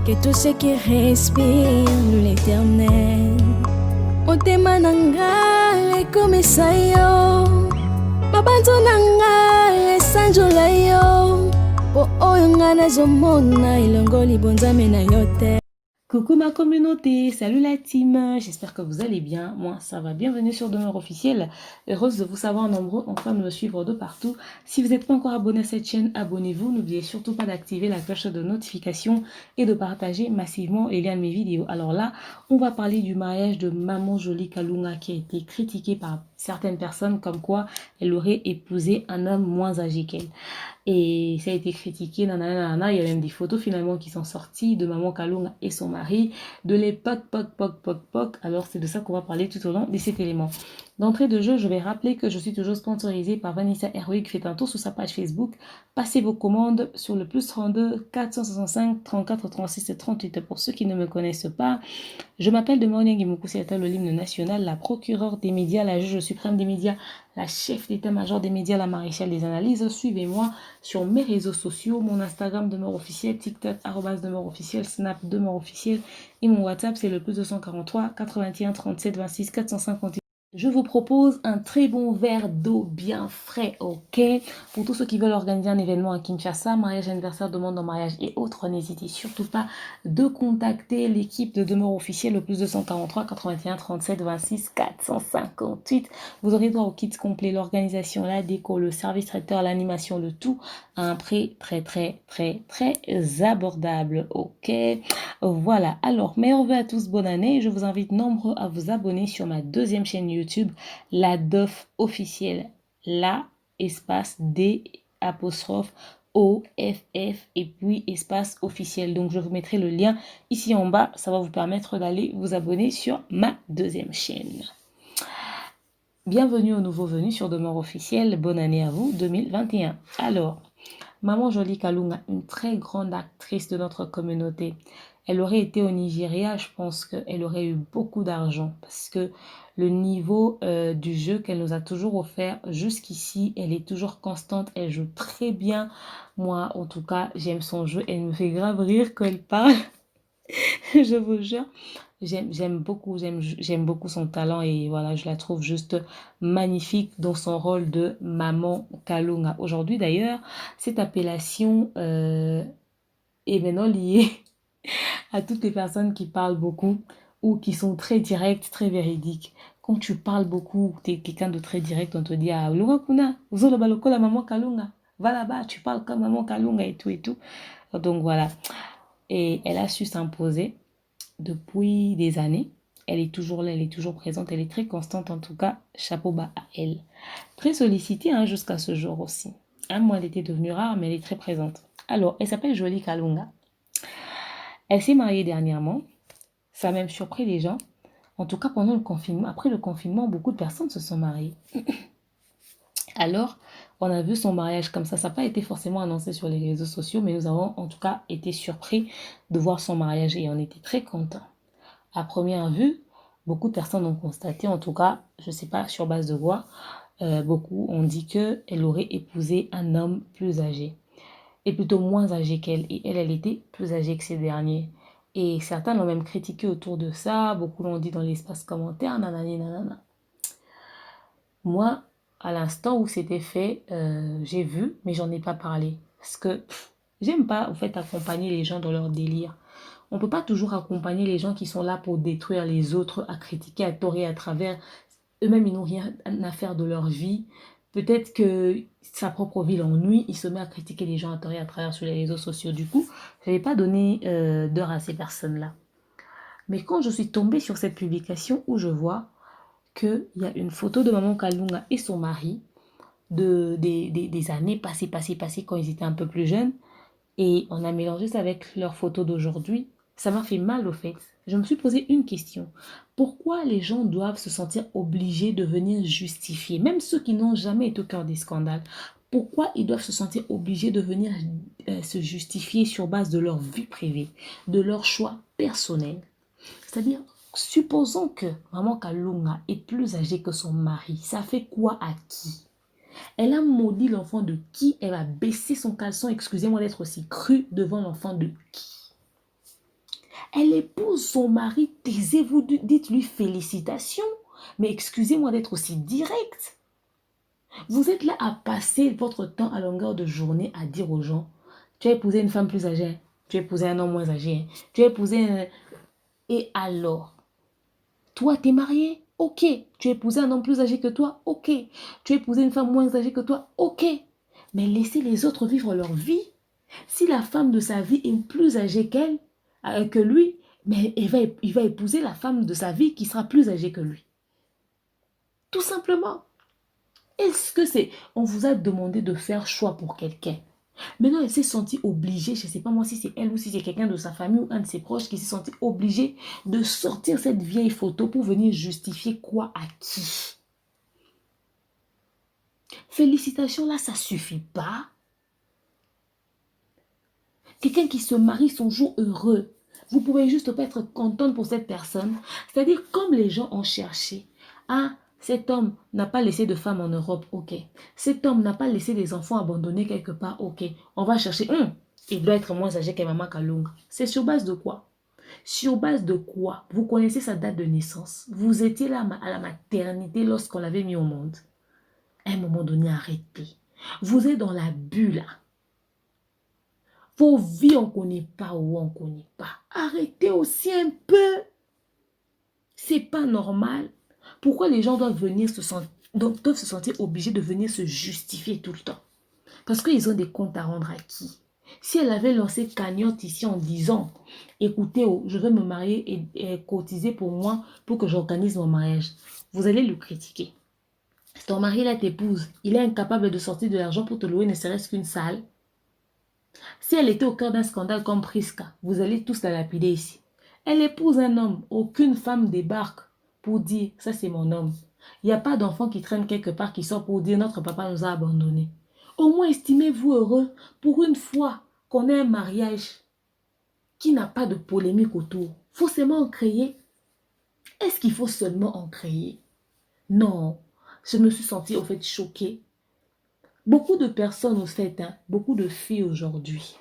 que tout ce qui respire loue l'éternel. Motema nanga ekomisa yo, mabanzo nanga esanjola yo, po oyo nga nazomona elongo libonzame na yo te. Coucou ma communauté, salut la team, j'espère que vous allez bien, moi ça va, bienvenue sur Demeure Officielle, heureuse de vous savoir nombreux en train de me suivre de partout. Si vous n'êtes pas encore abonné à cette chaîne, abonnez-vous, n'oubliez surtout pas d'activer la cloche de notification et de partager massivement les liens de mes vidéos. Alors là, on va parler du mariage de Maman Jolie Kalunga qui a été critiqué par certaines personnes comme quoi elle aurait épousé un homme moins âgé qu'elle. Et ça a été critiqué, nanana, il y a même des photos finalement qui sont sorties de Maman Kalunga et son mari, de l'époque, poc. Alors c'est de ça qu'on va parler tout au long de cet élément. D'entrée de jeu, je vais rappeler que je suis toujours sponsorisée par Vanessa Heroic. Faites un tour sur sa page Facebook, passez vos commandes sur le +32 465 34 36 38. Pour ceux qui ne me connaissent pas, je m'appelle Demeure Nyangimoukou-Siata, l'hymne national, la procureure des médias, la juge suprême des médias, la chef d'état-major des médias, la maréchale des analyses. Suivez-moi sur mes réseaux sociaux, mon Instagram Demeure Officiel, TikTok @Demeure Officiel, Snap Demeure Officiel et mon WhatsApp c'est le +243 81 37 26 451. Je vous propose un très bon verre d'eau bien frais, ok? Pour tous ceux qui veulent organiser un événement à Kinshasa, mariage, anniversaire, demande en mariage et autres, n'hésitez surtout pas de contacter l'équipe de Demeure Officielle au +243 81 37 26 458. Vous aurez droit au kit complet, l'organisation, la déco, le service traiteur, l'animation, le tout à un prix très abordable, ok? Voilà, alors meilleurs vœux à tous, bonne année. Je vous invite nombreux à vous abonner sur ma deuxième chaîne YouTube, la DOF officielle, la espace D apostrophe OFF et puis espace officiel. Donc je vous mettrai le lien ici en bas, ça va vous permettre d'aller vous abonner sur ma deuxième chaîne. Bienvenue aux nouveaux venus sur Demeure Officielle, bonne année à vous 2021. Alors, Maman Jolie Kalunga, une très grande actrice de notre communauté. Elle aurait été au Nigeria, je pense qu'elle aurait eu beaucoup d'argent parce que le niveau du jeu qu'elle nous a toujours offert jusqu'ici, elle est toujours constante, elle joue très bien. Moi, en tout cas, j'aime son jeu, elle me fait grave rire quand elle parle, je vous jure. J'aime beaucoup son talent et voilà, je la trouve juste magnifique dans son rôle de Maman Kalunga. Aujourd'hui d'ailleurs, cette appellation est maintenant liée à toutes les personnes qui parlent beaucoup ou qui sont très directes, très véridiques. Quand tu parles beaucoup, tu es quelqu'un de très direct, on te dit ah Lunga kuna, uzolo baloko la Maman Kalunga. Va là-bas, tu parles comme Maman Kalunga et tout. Donc voilà. Et elle a su s'imposer depuis des années. Elle est toujours là, elle est toujours présente, elle est très constante en tout cas. Chapeau bas à elle. Très sollicitée hein, jusqu'à ce jour aussi. Moi, elle était devenue rare, mais elle est très présente. Alors, elle s'appelle Jolie Kalunga. Elle s'est mariée dernièrement. Ça a même surpris les gens. En tout cas, pendant le confinement, après le confinement, beaucoup de personnes se sont mariées. Alors, on a vu son mariage comme ça. Ça n'a pas été forcément annoncé sur les réseaux sociaux, mais nous avons en tout cas été surpris de voir son mariage et on était très contents. À première vue, beaucoup de personnes ont constaté, en tout cas, je ne sais pas sur base de quoi, beaucoup ont dit qu'elle aurait épousé un homme plus âgé. Et plutôt moins âgé qu'elle. Et elle était plus âgée que ces derniers. Et certains l'ont même critiqué autour de ça. Beaucoup l'ont dit dans l'espace commentaire, nanani, nanana. Moi, à l'instant où c'était fait, j'ai vu, mais j'en ai pas parlé. Parce que j'aime pas, en fait, accompagner les gens dans leur délire. On ne peut pas toujours accompagner les gens qui sont là pour détruire les autres, à critiquer, à torer à travers. Eux-mêmes, ils n'ont rien à faire de leur vie. Peut-être que sa propre vie l'ennuie, il se met à critiquer les gens à torer à travers sur les réseaux sociaux. Du coup, je n'avais pas donné d'heure à ces personnes-là. Mais quand je suis tombée sur cette publication où je vois qu'il y a une photo de Maman Kalunga et son mari des années passées quand ils étaient un peu plus jeunes, et on a mélangé ça avec leurs photos d'aujourd'hui, ça m'a fait mal au fait. Je me suis posé une question. Pourquoi les gens doivent se sentir obligés de venir justifier, même ceux qui n'ont jamais été au cœur des scandales, pourquoi ils doivent se sentir obligés de venir se justifier sur base de leur vie privée, de leur choix personnel? C'est-à-dire, supposons que Maman Kalunga est plus âgée que son mari, ça fait quoi à qui? Elle a maudit l'enfant de qui? Elle a baissé son caleçon, excusez-moi d'être aussi crue, devant l'enfant de qui? Elle épouse son mari, taisez-vous, dites-lui félicitations. Mais excusez-moi d'être aussi direct. Vous êtes là à passer votre temps à longueur de journée à dire aux gens, tu as épousé une femme plus âgée, tu as épousé un homme moins âgé, tu as épousé un... Et alors, toi, t'es marié? Ok. Tu as épousé un homme plus âgé que toi? Ok. Tu as épousé une femme moins âgée que toi? Ok. Mais laissez les autres vivre leur vie. Si la femme de sa vie est plus âgée qu'elle, que lui, mais il va épouser la femme de sa vie qui sera plus âgée que lui. Tout simplement. Est-ce que c'est... On vous a demandé de faire choix pour quelqu'un. Maintenant, elle s'est sentie obligée, je ne sais pas moi si c'est elle ou si c'est quelqu'un de sa famille ou un de ses proches qui s'est senti obligé de sortir cette vieille photo pour venir justifier quoi à qui. Félicitations, là, ça suffit pas. Quelqu'un qui se marie son jour heureux. Vous pouvez juste pas être contente pour cette personne. C'est-à-dire, comme les gens ont cherché. Ah, cet homme n'a pas laissé de femme en Europe, ok. Cet homme n'a pas laissé des enfants abandonnés quelque part, ok. On va chercher, il doit être moins âgé que Maman Kalunga. C'est sur base de quoi? Sur base de quoi? Vous connaissez sa date de naissance. Vous étiez là à la maternité lorsqu'on l'avait mis au monde. À un moment donné, arrêtez. Vous êtes dans la bulle. Vos vies, on ne connaît pas ou on ne connaît pas. Arrêtez aussi un peu. C'est pas normal. Pourquoi les gens doivent doivent se sentir obligés de venir se justifier tout le temps? Parce qu'ils ont des comptes à rendre à qui? Si elle avait lancé cagnotte ici en disant, écoutez, je vais me marier et cotiser pour moi pour que j'organise mon mariage, vous allez le critiquer. Ton mari là t'épouse, il est incapable de sortir de l'argent pour te louer ne serait-ce qu'une salle. Si elle était au cœur d'un scandale comme Priska, vous allez tous la lapider ici. Elle épouse un homme, aucune femme débarque pour dire, ça c'est mon homme. Il n'y a pas d'enfant qui traîne quelque part qui sort pour dire, notre papa nous a abandonnés. Au moins estimez-vous heureux pour une fois qu'on ait un mariage qui n'a pas de polémique autour. Faut seulement en créer. Est-ce qu'il faut seulement en créer? Non, je me suis sentie au fait choquée. Beaucoup de personnes au fait, beaucoup de filles aujourd'hui,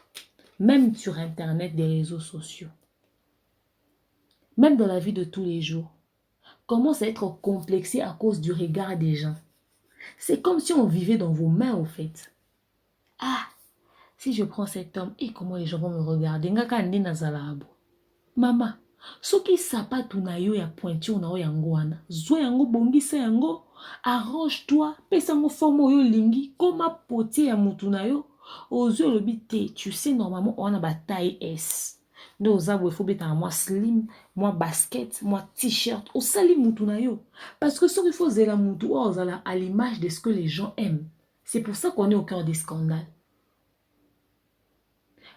même sur Internet, des réseaux sociaux, même dans la vie de tous les jours, commencent à être complexées à cause du regard des gens. C'est comme si on vivait dans vos mains au fait. Ah, si je prends cet homme, et comment les gens vont me regarder? Maman, soki sapatu na yo ya pointure na yo yango wana, zwa yango bongisa yango, arrange-toi, pesa yango forme oyo lingi, koma potier ya mutu na yo, ozwe lobi te, tu sais normalement on a ba taille S. Nde ozabwe faut beta moi slim, moi basket, moi t-shirt, osali mutu na yo. Parce que soki faut zela mutu ozala à l'image de ce que les gens aiment. C'est pour ça qu'on est au cœur des scandales.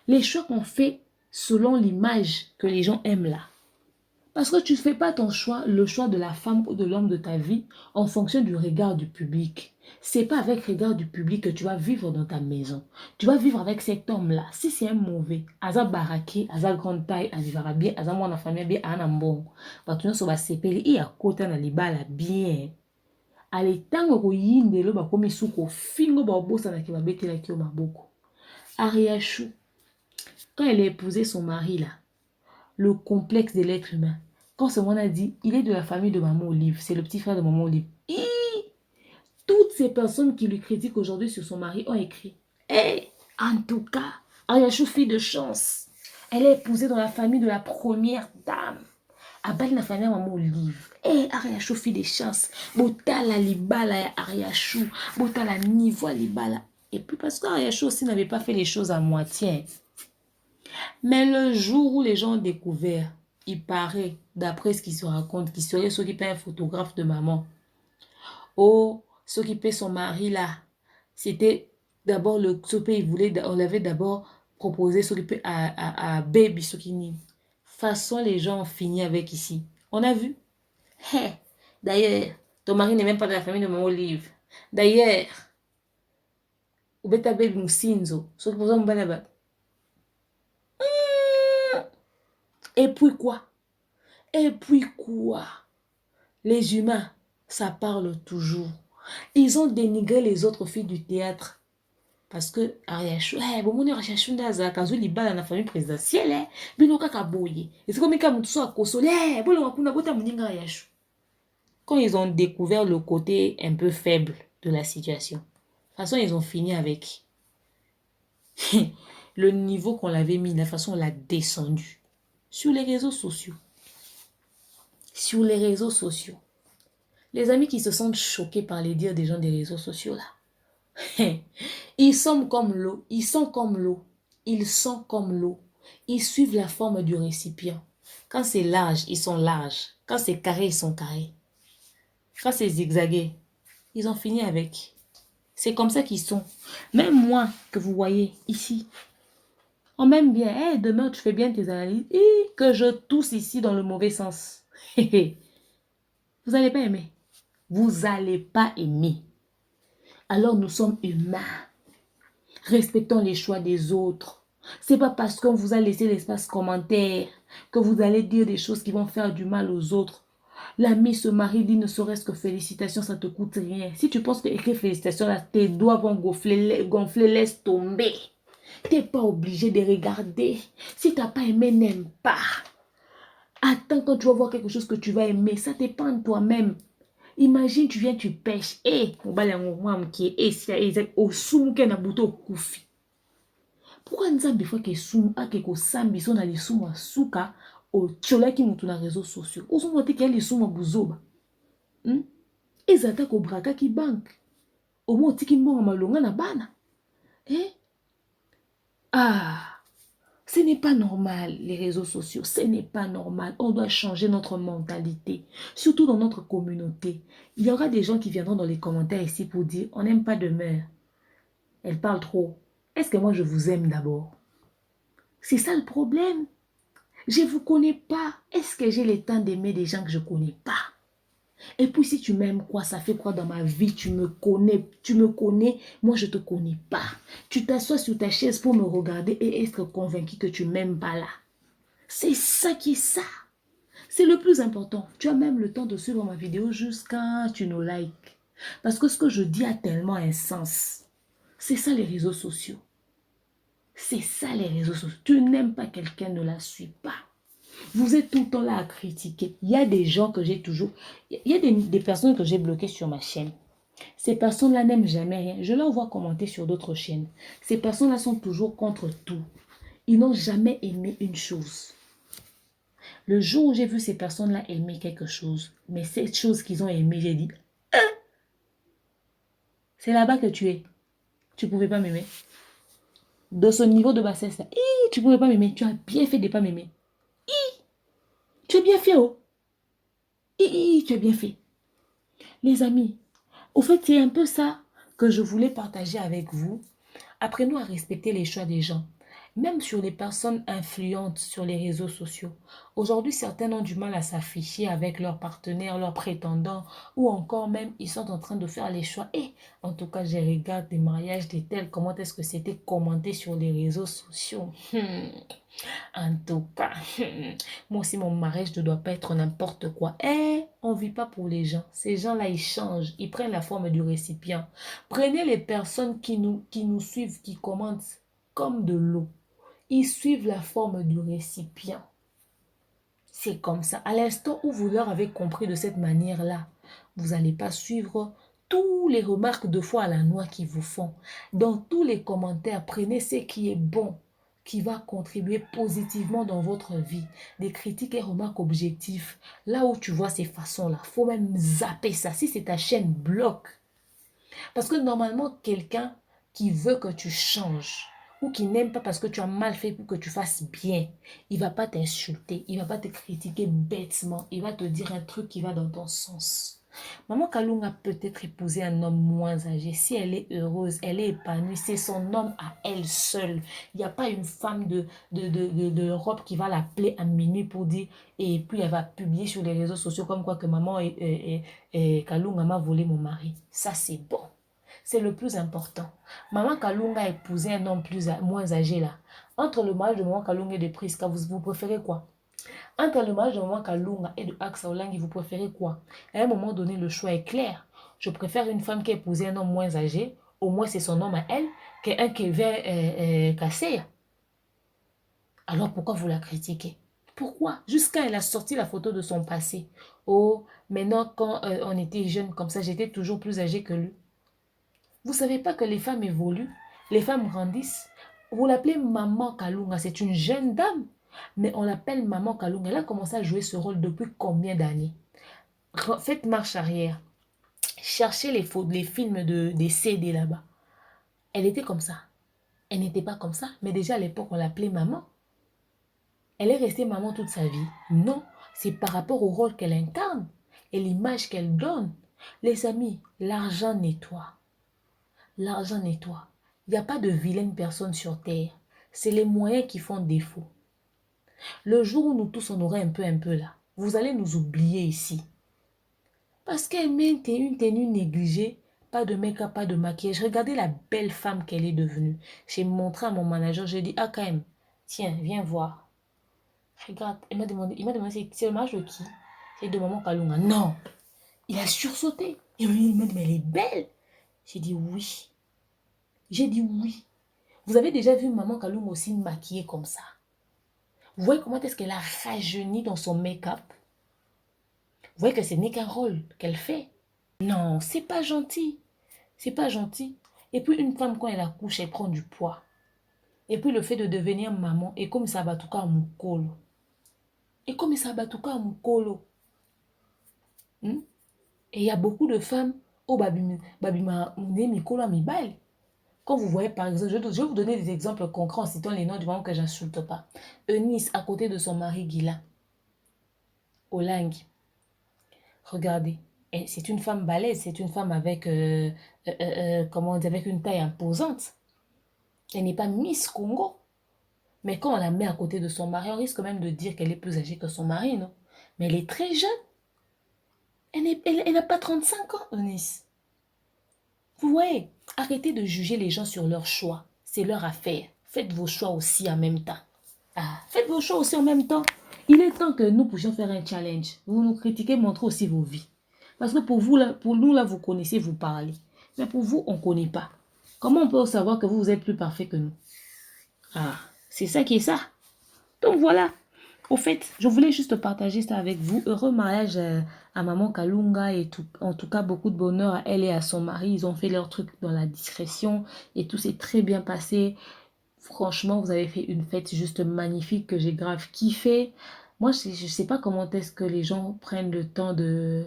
Les choix qu'on fait selon l'image que les gens aiment là. Parce que tu ne fais pas ton choix, le choix de la femme ou de l'homme de ta vie en fonction du regard du public. C'est pas avec le regard du public que tu vas vivre dans ta maison. Tu vas vivre avec cet homme-là. Si c'est un mauvais, aza baraké, aza grande taille, azivara bien, aza mwana famille bien, anambon. Batunya so ba sepeli, i akota na libala bien. Ale tango ko yindelo ba komi suko fingo ba obosa na ki ba betela ki o maboko. Ariachou, quand elle a épousé son mari là, le complexe de l'être humain. Quand ce monde a dit, il est de la famille de Maman Olive, c'est le petit frère de Maman Olive. Toutes ces personnes qui lui critiquent aujourd'hui sur son mari ont écrit, en tout cas, Ariachou, fille de chance. Elle est épousée dans la famille de la première dame. Abal na famille Maman Olive. Ariachou, fille de chance. Botala libala ya Ariachou. Botala niveau libala. Et puis parce qu'Ariachou aussi n'avait pas fait les choses à moitié. Mais le jour où les gens ont découvert, il paraît, d'après ce qu'ils se racontent, qu'il serait s'occuper un photographe de maman. Oh, s'occuper son mari là. C'était d'abord le il voulait, on l'avait d'abord proposé s'occuper à Baby Sokini. Façon, les gens ont fini avec ici. On a vu. D'ailleurs, ton mari n'est même pas de la famille de mon Olive. D'ailleurs, Ubeta Baby Musinzo. Ce qui vous en là-bas. Et puis quoi? Et puis quoi? Les humains, ça parle toujours. Ils ont dénigré les autres filles du théâtre. Parce que Ariachou, bon, mon Ariachou ndaza kazu libala na famille présidentielle, bino kaka boye. Et c'est comme quand mutu so akosole, bon wakuna bota muninga Ariachou. Quand ils ont découvert le côté un peu faible de la situation, de toute façon, ils ont fini avec le niveau qu'on l'avait mis, la façon on l'a descendu. Sur les réseaux sociaux. Sur les réseaux sociaux. Les amis qui se sentent choqués par les dires des gens des réseaux sociaux là. Ils sont comme l'eau. Ils sont comme l'eau. Ils sont comme l'eau. Ils suivent la forme du récipient. Quand c'est large, ils sont larges. Quand c'est carré, ils sont carrés. Quand c'est zigzagué, ils ont fini avec. C'est comme ça qu'ils sont. Même moi, que vous voyez ici, on m'aime bien. Hey, demain, tu fais bien tes analyses. Et que je tousse ici dans le mauvais sens. Vous n'allez pas aimer. Vous n'allez pas aimer. Alors nous sommes humains. Respectons les choix des autres. C'est pas parce qu'on vous a laissé l'espace commentaire que vous allez dire des choses qui vont faire du mal aux autres. L'ami se marie, dit ne serait-ce que félicitations, ça te coûte rien. Si tu penses que écrire félicitations, là, tes doigts vont gonfler, laisse tomber. T'es pas obligé de regarder. Si t'as pas aimé, n'aime pas. Attends quand tu vas voir quelque chose que tu vas aimer. Ça dépend de toi-même. Imagine, tu viens, tu pêches. Pourquoi nzambe fois ke sumu ake kosambi so na lisumu asuka otcholaki mutu na réseaux sociaux. Ozomo te ke lisumu buzoba. Ezata ko braka ki bank. Omo otiki mbongo malonga na bana. Ce n'est pas normal, les réseaux sociaux. Ce n'est pas normal. On doit changer notre mentalité. Surtout dans notre communauté. Il y aura des gens qui viendront dans les commentaires ici pour dire on n'aime pas de mère. Elle parle trop. Est-ce que moi je vous aime d'abord? C'est ça le problème. Je ne vous connais pas. Est-ce que j'ai le temps d'aimer des gens que je ne connais pas? Et puis si tu m'aimes quoi, ça fait quoi dans ma vie? Tu me connais, moi je ne te connais pas. Tu t'assois sur ta chaise pour me regarder et être convaincu que tu ne m'aimes pas là. C'est ça qui est ça. C'est le plus important. Tu as même le temps de suivre ma vidéo jusqu'à tu nous likes. Parce que ce que je dis a tellement un sens. C'est ça les réseaux sociaux. C'est ça les réseaux sociaux. Tu n'aimes pas quelqu'un, ne la suis pas. Vous êtes tout le temps là à critiquer. Il y a des gens que j'ai toujours... Il y a des personnes que j'ai bloquées sur ma chaîne. Ces personnes-là n'aiment jamais rien. Je leur vois commenter sur d'autres chaînes. Ces personnes-là sont toujours contre tout. Ils n'ont jamais aimé une chose. Le jour où j'ai vu ces personnes-là aimer quelque chose, mais cette chose qu'ils ont aimé, j'ai dit, c'est là-bas que tu es. Tu ne pouvais pas m'aimer. De ce niveau de bassesse, là, tu ne pouvais pas m'aimer. Tu as bien fait de ne pas m'aimer. Tu as bien fait, oh. Tu as bien fait. Les amis, au fait, c'est un peu ça que je voulais partager avec vous. Apprenons à respecter les choix des gens. Même sur les personnes influentes sur les réseaux sociaux. Aujourd'hui, certains ont du mal à s'afficher avec leurs partenaires, leurs prétendants, ou encore même, ils sont en train de faire les choix. Et en tout cas, je regarde des mariages des tels, comment est-ce que c'était commenté sur les réseaux sociaux. En tout cas, moi aussi, mon mariage ne doit pas être n'importe quoi. On ne vit pas pour les gens. Ces gens-là, ils changent, ils prennent la forme du récipient. Prenez les personnes qui nous suivent, qui commentent comme de l'eau. Ils suivent la forme du récipient. C'est comme ça. À l'instant où vous leur avez compris de cette manière-là, vous n'allez pas suivre tous les remarques de foi à la noix qu'ils vous font. Dans tous les commentaires, prenez ce qui est bon, qui va contribuer positivement dans votre vie. Des critiques et remarques objectives. Là où tu vois ces façons-là, il faut même zapper ça. Si c'est ta chaîne, bloque. Parce que normalement, quelqu'un qui veut que tu changes, ou qui n'aime pas parce que tu as mal fait pour que tu fasses bien, il ne va pas t'insulter, il ne va pas te critiquer bêtement, il va te dire un truc qui va dans ton sens. Maman Kalunga a peut-être épousé un homme moins âgé. Si elle est heureuse, elle est épanouie, c'est son homme à elle seule. Il n'y a pas une femme d'Europe qui va l'appeler à minuit pour dire, et puis elle va publier sur les réseaux sociaux comme quoi que maman Kalunga m'a volé mon mari. Ça c'est bon. C'est le plus important. Maman Kalunga a épousé un homme moins âgé là. Entre le mariage de Maman Kalunga et de Priska, vous préférez quoi? Entre le mariage de Maman Kalunga et de Axa Olangi, vous préférez quoi? À un moment donné, le choix est clair. Je préfère une femme qui a épousé un homme moins âgé. Au moins, c'est son homme à elle. qu'un qui vient casser. Alors pourquoi vous la critiquez? Pourquoi? Jusqu'à elle a sorti la photo de son passé. Oh, maintenant quand on était jeune comme ça, j'étais toujours plus âgée que lui. Vous savez pas que les femmes évoluent, les femmes grandissent. Vous l'appelez Maman Kalunga, c'est une jeune dame, mais on l'appelle Maman Kalunga. Elle a commencé à jouer ce rôle depuis combien d'années? Faites marche arrière. Cherchez les films des CD là-bas. Elle était comme ça. Elle n'était pas comme ça, mais déjà à l'époque, on l'appelait maman. Elle est restée maman toute sa vie. Non, c'est par rapport au rôle qu'elle incarne et l'image qu'elle donne. Les amis, l'argent nettoie. L'argent nettoie. Il n'y a pas de vilaine personne sur terre. C'est les moyens qui font défaut. Le jour où nous tous on aura un peu là, vous allez nous oublier ici. Parce qu'elle met une tenue négligée, pas de make-up, pas de maquillage. Regardez la belle femme qu'elle est devenue. J'ai montré à mon manager, j'ai dit, ah quand même, tiens, viens voir. Regarde, il m'a demandé, c'est le mariage de qui? C'est de Maman Kalunga. Non, il a sursauté. Il m'a dit, mais elle est belle. J'ai dit oui. J'ai dit oui. Vous avez déjà vu Maman Kalunga aussi maquillée comme ça? Vous voyez comment est-ce qu'elle a rajeuni dans son make-up? Vous voyez que ce n'est qu'un rôle qu'elle fait. Non, c'est pas gentil. C'est pas gentil. Et puis une femme, quand elle accouche, elle prend du poids. Et puis le fait de devenir maman, et comme ça va tout cas à mon colo. Et comme ça va tout cas à mon colo. Et il y a beaucoup de femmes, oh babima, mikolo mi bail. Quand vous voyez par exemple, je vais vous donner des exemples concrets en citant les noms du moment que j'insulte pas. Eunice à côté de son mari Gila. Olang. Regardez, c'est une femme balèze, c'est une femme avec, comment on dit, avec une taille imposante. Elle n'est pas Miss Congo. Mais quand on la met à côté de son mari, on risque même de dire qu'elle est plus âgée que son mari, non? Mais elle est très jeune. Elle n'a pas 35 ans, Eunice. Vous voyez, arrêtez de juger les gens sur leur choix. C'est leur affaire. Faites vos choix aussi en même temps. Faites vos choix aussi en même temps. Il est temps que nous puissions faire un challenge. Vous nous critiquez, montrez aussi vos vies. Parce que pour nous, là, vous connaissez, vous parlez. Mais pour vous, on ne connaît pas. Comment on peut savoir que vous êtes plus parfait que nous? C'est ça qui est ça. Donc voilà. Au fait, je voulais juste partager ça avec vous. Heureux mariage à Maman Kalunga et tout. En tout cas, beaucoup de bonheur à elle et à son mari. Ils ont fait leur truc dans la discrétion et tout s'est très bien passé. Franchement, vous avez fait une fête juste magnifique que j'ai grave kiffé. Moi, je ne sais pas comment est-ce que les gens prennent le temps de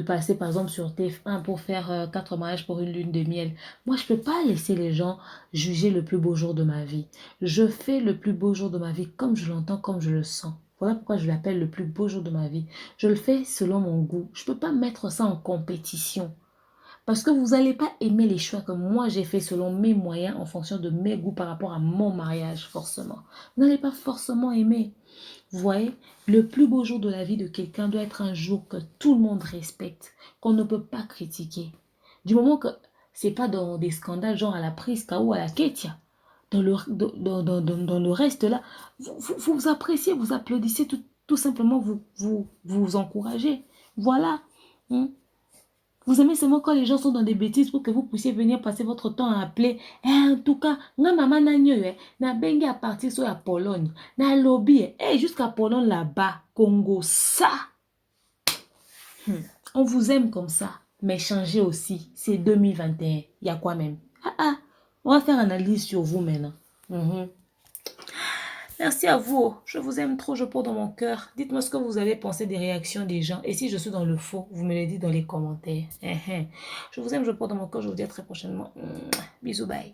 passer, par exemple, sur TF1 pour faire 4 mariages pour une lune de miel. Moi, je ne peux pas laisser les gens juger le plus beau jour de ma vie. Je fais le plus beau jour de ma vie comme je l'entends, comme je le sens. Voilà pourquoi je l'appelle le plus beau jour de ma vie. Je le fais selon mon goût. Je ne peux pas mettre ça en compétition. Parce que vous n'allez pas aimer les choix que moi j'ai fait selon mes moyens en fonction de mes goûts par rapport à mon mariage, forcément. Vous n'allez pas forcément aimer. Vous voyez, le plus beau jour de la vie de quelqu'un doit être un jour que tout le monde respecte, qu'on ne peut pas critiquer. Du moment que ce n'est pas dans des scandales genre à la Priska ou à la Ketia. Dans le reste là, vous appréciez, vous applaudissez, tout simplement vous encouragez. Voilà. Vous aimez seulement quand les gens sont dans des bêtises pour que vous puissiez venir passer votre temps à appeler. En tout cas, nga maman na nyo na bengi à partir sur la Pologne, na lobby jusqu'à Pologne là-bas, Congo, ça. On vous aime comme ça, mais changez aussi. C'est 2021. Il y a quoi même? On va faire une analyse sur vous maintenant. Merci à vous. Je vous aime trop, je porte dans mon cœur. Dites-moi ce que vous avez pensé des réactions des gens. Et si je suis dans le faux, vous me le dites dans les commentaires. Je vous aime, je porte dans mon cœur. Je vous dis à très prochainement. Bisous, bye.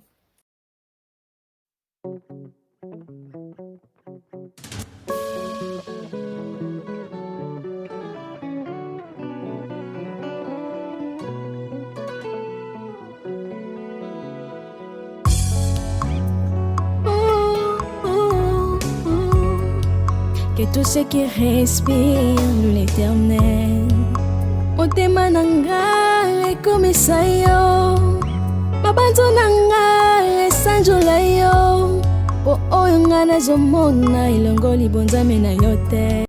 Que tout ce qui respire l'éternel motema nanga ekomisa yo mabanzo nanga esanjola yo po oyo nga nazomona elongo libonzame na yo te.